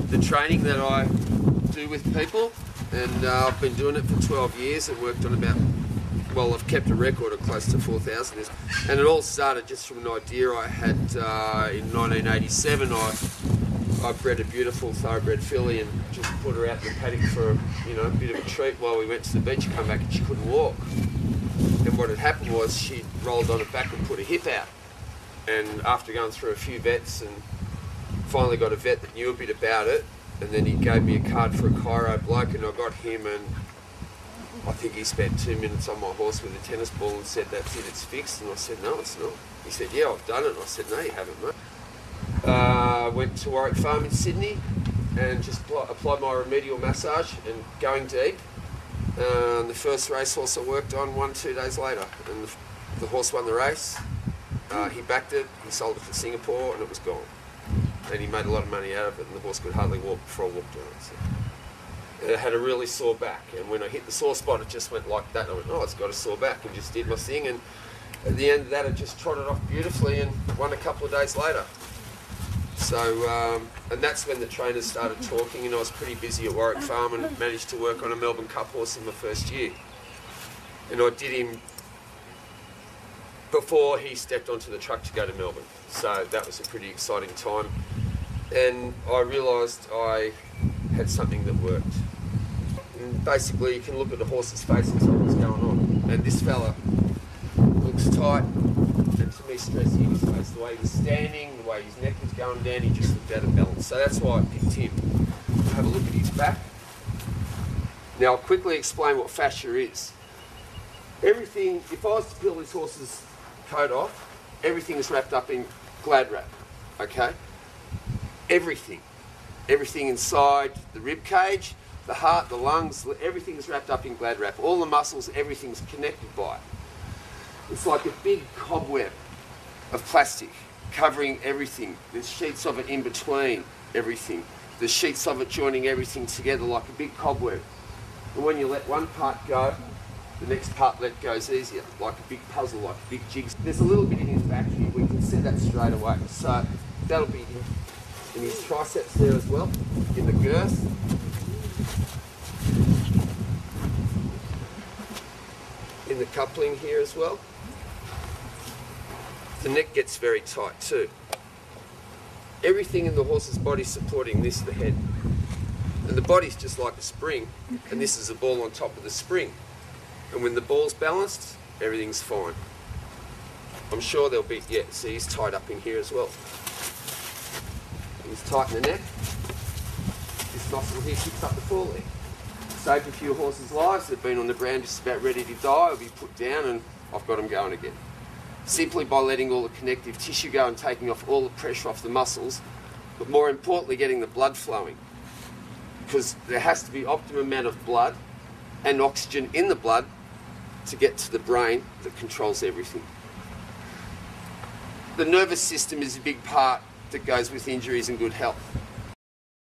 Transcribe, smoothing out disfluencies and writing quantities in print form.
the training that I do with people, and I've been doing it for 12 years and worked on about, well, I've kept a record of close to 4,000. And it all started just from an idea I had in 1987. I bred a beautiful thoroughbred filly and just put her out in the paddock for a bit of a treat while we went to the beach. Come back and she couldn't walk. And what had happened was she rolled on her back and put her hip out. And after going through a few vets and finally got a vet that knew a bit about it, and then he gave me a card for a chiro bloke, and I got him, and I think he spent 2 minutes on my horse with a tennis ball and said, "That's it, it's fixed." And I said, "No, it's not." He said, "Yeah, I've done it." And I said, "No, you haven't, mate." Went to Warwick Farm in Sydney and just applied my remedial massage and going deep. The first racehorse I worked on won 2 days later, and the horse won the race. He backed it, he sold it to Singapore, and it was gone. And he made a lot of money out of it, and the horse could hardly walk before I walked on it. So it had a really sore back, and when I hit the sore spot, it just went like that. And I went, "Oh, it's got a sore back," and just did my thing. And at the end of that, it just trotted off beautifully and won a couple of days later. So, and that's when the trainers started talking, and I was pretty busy at Warwick Farm and managed to work on a Melbourne Cup horse in my first year. And I did him before he stepped onto the truck to go to Melbourne. So that was a pretty exciting time. And I realised I had something that worked. And basically, you can look at the horse's face and tell what's going on. And this fella looks tight, and to me, stress in his face. The way he was standing, the way his neck was going down, he just looked out of balance. So that's why I picked him. Have a look at his back. Now, I'll quickly explain what fascia is. Everything, if I was to peel this horse's coat off, everything is wrapped up in glad wrap, okay? Everything. Everything inside the rib cage, the heart, the lungs, everything is wrapped up in glad wrap. All the muscles, everything's connected by it. It's like a big cobweb of plastic covering everything. There's sheets of it in between everything. There's sheets of it joining everything together like a big cobweb. And when you let one part go, the next part let goes easier, like a big puzzle, like a big jigsaw. There's a little bit in his back here, we can see that straight away. So that'll be in his triceps there as well, in the girth. In the coupling here as well. The neck gets very tight too. Everything in the horse's body supporting this, the head. And the body's just like a spring, and this is a ball on top of the spring. And when the ball's balanced, everything's fine. I'm sure there'll be, yeah, see, he's tied up in here as well. He's tight in the neck. This nostril here picks up the foreleg. Saved a few horses' lives that have been on the ground just about ready to die, will be put down, and I've got them going again. Simply by letting all the connective tissue go and taking off all the pressure off the muscles, but more importantly, getting the blood flowing. Because there has to be optimum amount of blood and oxygen in the blood to get to the brain that controls everything. The nervous system is a big part that goes with injuries and good health.